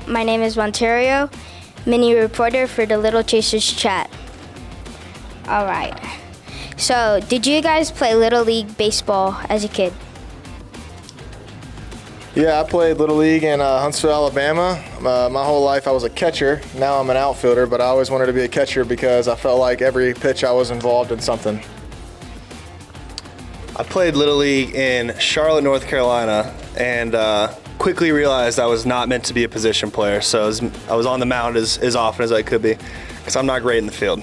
My name is Monterio, mini reporter for the Lil Chasers Chat. All right. So, did you guys play Little League baseball as a kid? Yeah, I played Little League in Huntsville, Alabama. My whole life I was a catcher. Now I'm an outfielder, but I always wanted to be a catcher because I felt like every pitch I was involved in something. I played Little League in Charlotte, North Carolina, and quickly realized I was not meant to be a position player. So I was on the mound as often as I could be because I'm not great in the field.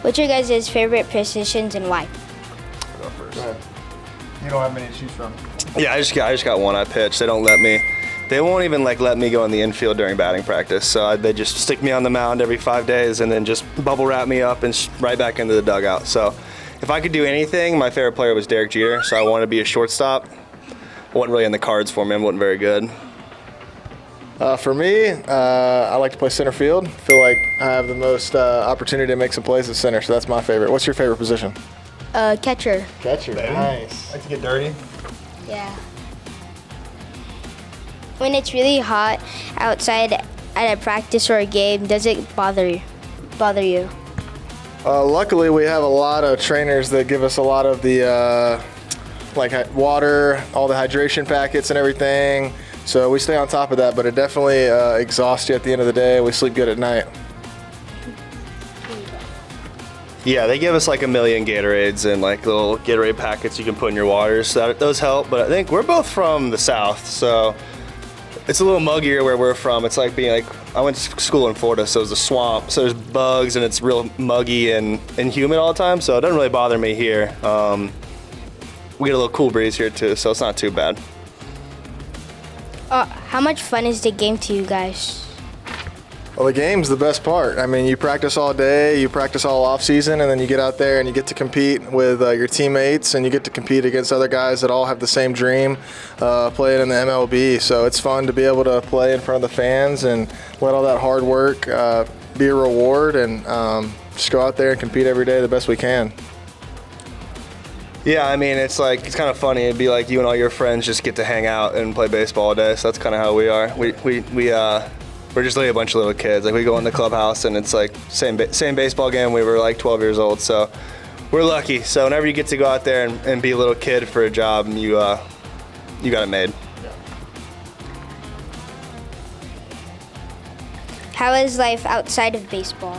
What's your guys' favorite positions and why? I'll go first. Go ahead. You don't have many to choose from. Yeah, I just got one. I pitch. They don't let me. They won't even let me go in the infield during batting practice. So they just stick me on the mound every 5 days and then just bubble wrap me up and right back into the dugout. So if I could do anything, my favorite player was Derek Jeter. So I wanted to be a shortstop. It wasn't really in the cards for me. I wasn't very good. For me, I like to play center field. Feel like I have the most opportunity to make some plays at center, so that's my favorite. What's your favorite position? Catcher. Catcher. Nice. Like to get dirty. Yeah. When it's really hot outside at a practice or a game, does it bother you? Luckily, we have a lot of trainers that give us a lot of the water, all the hydration packets and everything. So we stay on top of that, but it definitely exhausts you at the end of the day. We sleep good at night. Yeah, they give us like a million Gatorades and like little Gatorade packets you can put in your waters. So those help, but I think we're both from the South, so it's a little muggier where we're from. It's like being I went to school in Florida, so it's a swamp, so there's bugs and it's real muggy and humid all the time, so it doesn't really bother me here. We get a little cool breeze here too, so it's not too bad. How much fun is the game to you guys? Well, the game's the best part. I mean, you practice all day, you practice all off season, and then you get out there and you get to compete with your teammates, and you get to compete against other guys that all have the same dream, playing in the MLB. So it's fun to be able to play in front of the fans and let all that hard work be a reward, and just go out there and compete every day the best we can. Yeah, I mean, it's kind of funny. It'd be like you and all your friends just get to hang out and play baseball all day. So that's kind of how we are. We're just like a bunch of little kids. Like we go in the clubhouse and it's like same baseball game. We were like 12 years old, so we're lucky. So whenever you get to go out there and be a little kid for a job, you got it made. How is life outside of baseball?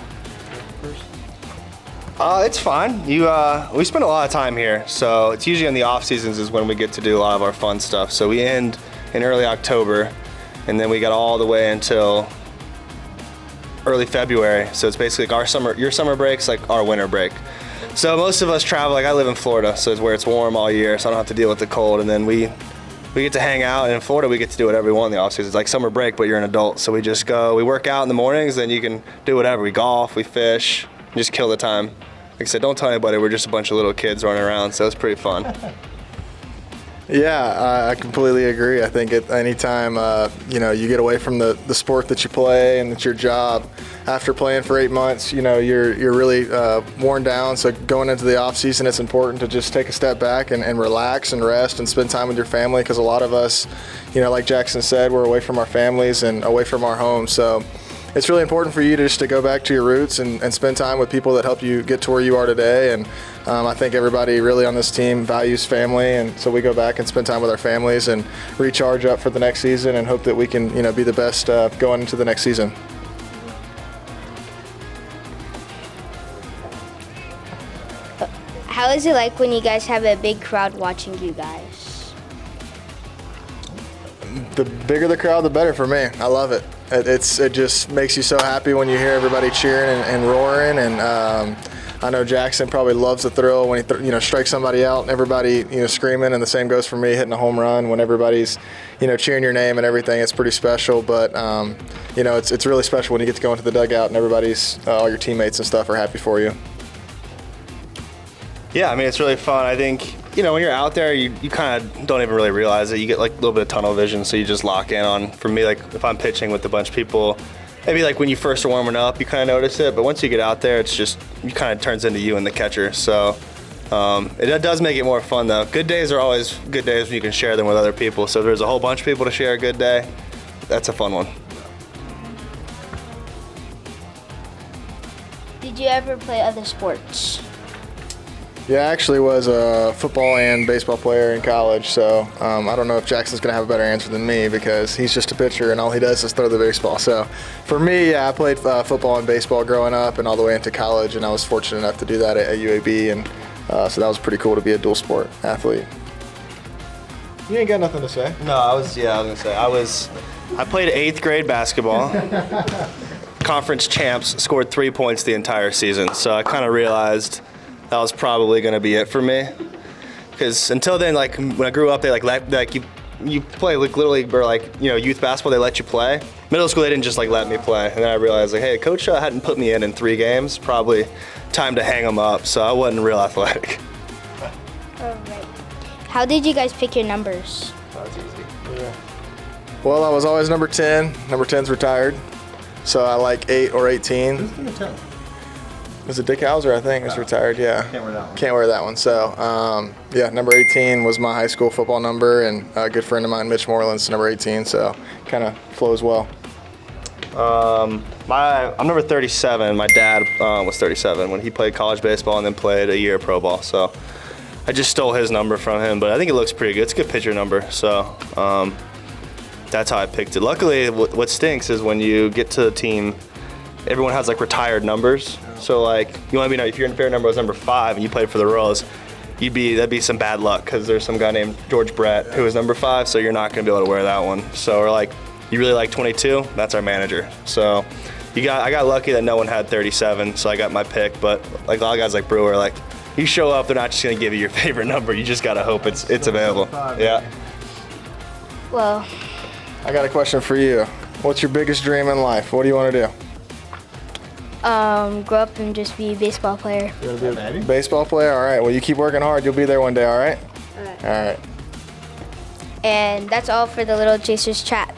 It's fine. We spend a lot of time here, so it's usually in the off seasons is when we get to do a lot of our fun stuff. So we end in early October, and then we got all the way until early February. So it's basically like your summer break's like our winter break. So most of us travel. Like I live in Florida, so it's where it's warm all year, so I don't have to deal with the cold. And then we get to hang out, and in Florida we get to do whatever we want in the off season. It's like summer break, but you're an adult. So we just go. We work out in the mornings, then you can do whatever. We golf, we fish, just kill the time. Like I said, don't tell anybody. We're just a bunch of little kids running around, so it's pretty fun. Yeah, I completely agree. I think at any time you get away from the sport that you play and it's your job. After playing for 8 months, you're really worn down. So going into the off season, it's important to just take a step back and relax and rest and spend time with your family, because a lot of us, like Jackson said, we're away from our families and away from our homes. So it's really important for you to go back to your roots and spend time with people that help you get to where you are today. And I think everybody really on this team values family, and so we go back and spend time with our families and recharge up for the next season and hope that we can be the best going into the next season. How is it like when you guys have a big crowd watching you guys? The bigger the crowd, the better for me. I love it. It just makes you so happy when you hear everybody cheering and roaring. And I know Jackson probably loves the thrill when he strikes somebody out and everybody screaming. And the same goes for me hitting a home run when everybody's cheering your name and everything. It's pretty special. But it's really special when you get to go into the dugout and everybody's all your teammates and stuff are happy for you. Yeah, I mean, it's really fun. I think, when you're out there, you kind of don't even really realize it. You get like a little bit of tunnel vision, so you just lock in on, for me, like if I'm pitching with a bunch of people, maybe like when you first are warming up, you kind of notice it. But once you get out there, it's just, you kind of turns into you and the catcher. So It does make it more fun though. Good days are always good days when you can share them with other people. So if there's a whole bunch of people to share a good day, that's a fun one. Did you ever play other sports? Yeah, I actually was a football and baseball player in college, so I don't know if Jackson's going to have a better answer than me because he's just a pitcher and all he does is throw the baseball. So for me, yeah, I played football and baseball growing up and all the way into college, and I was fortunate enough to do that at UAB, and so that was pretty cool to be a dual sport athlete. You ain't got nothing to say. No, I was gonna say I played 8th grade basketball. Conference champs, scored 3 points the entire season. So I kind of realized that was probably going to be it for me. Because until then, like when I grew up, they like you play like Little League or like youth basketball. They let you play. Middle school, they didn't just like let me play. And then I realized like, hey, coach hadn't put me in 3 games. Probably time to hang them up. So I wasn't real athletic. All right. How did you guys pick your numbers? That's easy. Yeah. Well, I was always number 10. Number 10's retired. So I like 8 or 18. Who's number 10? Was it Dick Hauser, I think, was retired, yeah. Can't wear that one. Can't wear that one. So, yeah, number 18 was my high school football number, and a good friend of mine, Mitch Moreland's number 18, so kind of flows well. I'm number 37. My dad was 37 when he played college baseball and then played a year of pro ball. So I just stole his number from him, but I think it looks pretty good. It's a good pitcher number, so that's how I picked it. Luckily, what stinks is when you get to the team, everyone has like retired numbers. So like you want to be, if your favorite number was number 5 and you played for the Royals, that'd be some bad luck because there's some guy named George Brett who was number 5, so you're not going to be able to wear that one. So we're like, you really like 22? That's our manager. So I got lucky that no one had 37, so I got my pick. But like a lot of guys like Brewer, like you show up, they're not just going to give you your favorite number. You just got to hope it's available. Yeah. Well, I got a question for you. What's your biggest dream in life? What do you want to do? grow up and just be a baseball player. You want to be a baseball player? All right. Well, you keep working hard. You'll be there one day, all right? All right. All right. And that's all for the Little Chasers chat.